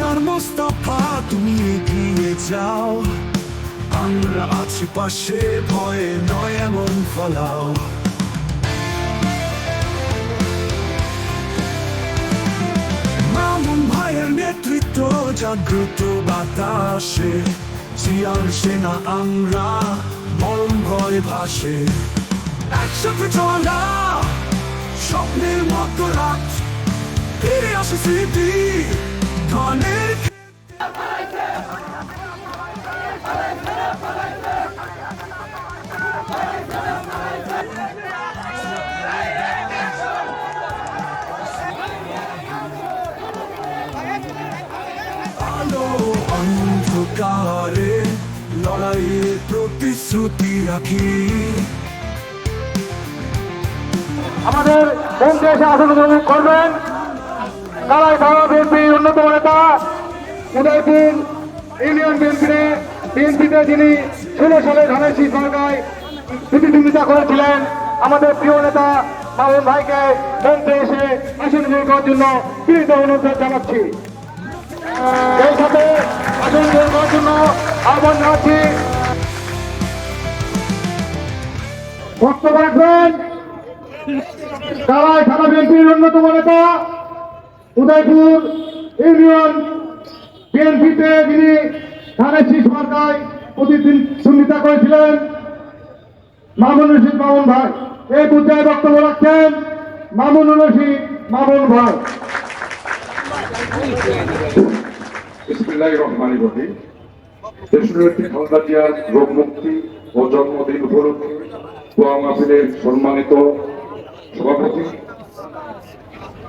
আর মোস্তফা তুমি এগিয়ে যাও, আমরা আছি পাশে, ভয়ে নয় এমন ফলাও। মামুন ভাইয়ের নেতৃত্ব জাগ্রত বাতাসে, জিয়ার সেনা আমরা মরণ ভয়ে ভাসে। একসাথে চলা স্বপ্নের মতো রাত, ফিরে আসে স্মৃতি ধনের। আলো অন্ধকারে লড়াইয়ের প্রতিশ্রুতি রাখি। আমাদের মঞ্চে এসে আসন গ্রহণ করবেন কালাই থানা বিএনপির অন্যতম নেতা, উদয়পুর ইউনিয়ন বিএনপিতে যিনি 16 সালে ধানের শীষ মার্কায় প্রতিদ্বন্দ্বিতা করেছিলেন, আমাদের প্রিয় নেতা মামুন ভাইকে মঞ্চে এসে আসন গ্রহণ করার জন্য বিনীত অনুরোধ জানাচ্ছি। এই সাথে আসন গ্রহণ করার জন্য আহ্বান জানাচ্ছি। বক্তব্য রাখবেন কালাই থানা বিএনপির অন্যতম নেতা, উদয়পুর ইউনিয়ন বিএনপিতে যিনি ধানের শীষ মার্কায় প্রতিদ্বন্দ্বিতা করেছিলেন মামুন রশিদ মামুন ভাই। এই পর্যায়ে বক্তব্য রাখছেন মামুন রশিদ মামুন ভাই। বিসমিল্লাহির রহমানির রহিম। দেশনেত্রী খালেদা জিয়ার রোগ মুক্তি ও জন্মদিন উপলক্ষে দোয়া মাহফিলের সম্মানিত সভাপতি,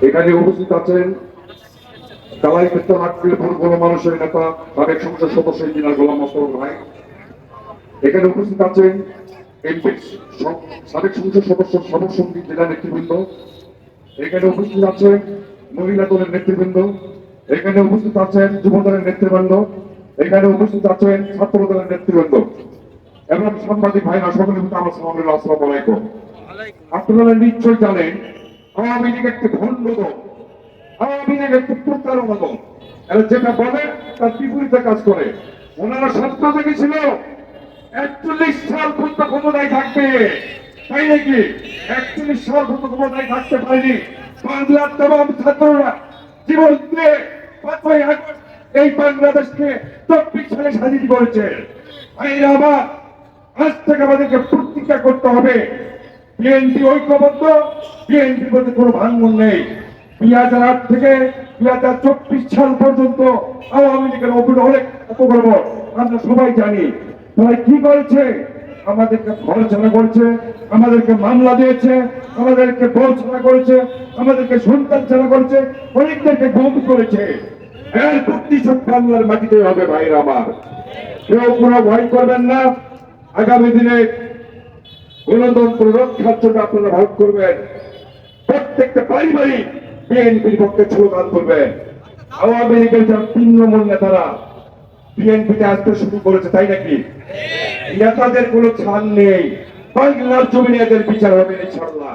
এখানে উপস্থিত আছেন কালাই পেট্রোল গণমানুষের নেতা সাবেক সংসদ সদস্য ইঞ্জিনিয়ার গোলাম মোস্তফা ভাই, এখানে উপস্থিত আছেন এমপি সাবেক সংসদ সদস্য সভাপতি জেলা নেতৃবৃন্দ, এখানে উপস্থিত আছেন মহিলা দলের নেতৃবৃন্দ, এখানে উপস্থিত আছেন যুব দলের নেতৃবৃন্দ, এখানে উপস্থিত আছেন ছাত্র দলের নেতৃবৃন্দ এবং সাংবাদিক ভাইরা সকলের প্রতি আমার সালাম। আসসালামু আলাইকুম। আপনারা নিশ্চয় জানেন আওয়ামী লীগ একটি ভণ্ড দল, আওয়ামী লীগ একটি প্রতারণা দল, এরা যেটা বলে তার বিপরীতে কাজ করে। ওনারা স্বপ্ন দেখেছিল 41 সাল পর্যন্ত ক্ষমতায় থাকবে, তাই নাকি? 41 সাল পর্যন্ত ক্ষমতায় থাকতে পারেনি। বাংলার তমাম ছাত্ররা জীবন দিয়ে 5ই আগস্ট এই বাংলাদেশকে 24 সালে স্বাধীন করেছে। আবার আজ থেকে আমাদেরকে প্রতিজ্ঞা করতে হবে বিএনপি ঐক্যবদ্ধ, বিএনপির মধ্যে কোনো ভাঙন নেই। 2008 থেকে 2024 সাল পর্যন্ত আওয়ামী লীগের অনেক অপকর্ম আমরা সবাই জানি। তারা কি করেছে? আমাদেরকে ঘর ছাড়া করেছে, আমাদেরকে মামলা দিয়েছে, আমাদেরকে বল ছাড়া করেছে, আমাদেরকে সন্তান ছাড়া করেছে, অনেকদেরকে গুম করেছে। এর প্রতিশোধ বাংলার মাটিতে হবে ভাইরা আমার। কেউ কোনো ভয় করবেন না। আগামী দিনে গণতন্ত্র রক্ষার জন্য আপনারা ভোট করবেন। প্রত্যেকটা পারিবারিক বিএনপির পক্ষে স্লোগান করবেন। আওয়ামী লীগের যারা তৃণমূল নেতারা বিএনপিতে আসতে শুরু করেছে, তাই নাকি? নেতাদের কোনো ছাড় নেই। বাংলার জমিনে এদের বিচার হবে ইনশাআল্লাহ,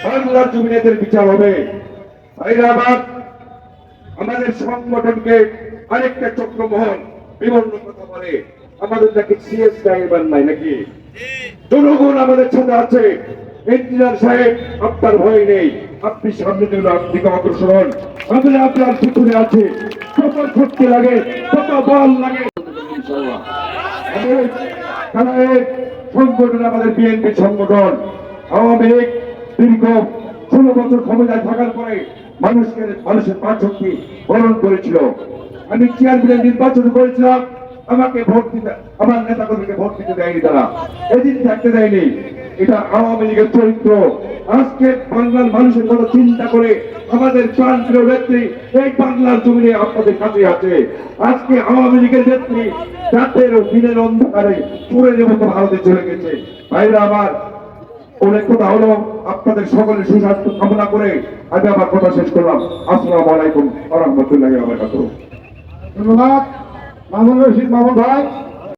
বাংলার জমিনে এদের বিচার হবে। ভাইরা আমার, আমাদের সংগঠনকে আরেকটা চক্রমহল বিভিন্ন কথা বলে, আমাদের নাকি সিএস ড্রাইভার নাই নাকি? জনগণ আমাদের সাথে আছে। ইঞ্জিনিয়ার সাহেব, আপনার ভয় নেই, আপনি সামনে দিকে অগ্রসর হন। আমাদের আপনার পিছনে আছে। কত শক্তি লাগে, কত বল লাগে, সংগঠন আমাদের বিএনপি সংগঠন। আওয়ামী লীগ দীর্ঘ 16 বছর ক্ষমতায় থাকার পরে মানুষের প্রাণশক্তি বরণ করেছিল। আমি চেয়ারম্যান নির্বাচন করেছিলাম, আমাকে ভোট দিতে, আমার নেতা কর্মীকে ভোট দিতে দেয়নি, তারা এদিন থাকতে দেয়নি। এটা আওয়ামী লীগের চরিত্র। আজকে বাংলার মানুষের কথা চিন্তা করে আমাদের প্রান্তীয় নেত্রী এই বাংলার জমিনে আপনাদের কাছে আছে। আজকে আওয়ামী লীগের নেত্রী রাতের দিনের অন্ধকারে চোরের মতো ভারতে চলে গেছে। ভাইরা আমার, অনেক কথা হলো, আপনাদের সকলের সুস্বাস্থ্য কামনা করে আমি আমার কথা শেষ করলাম। আসসালামু আলাইকুম ওয়া রাহমাতুল্লাহি ওয়া বারাকাতুহু। ধন্যবাদ মামুন রশিদ মামুন ভাই।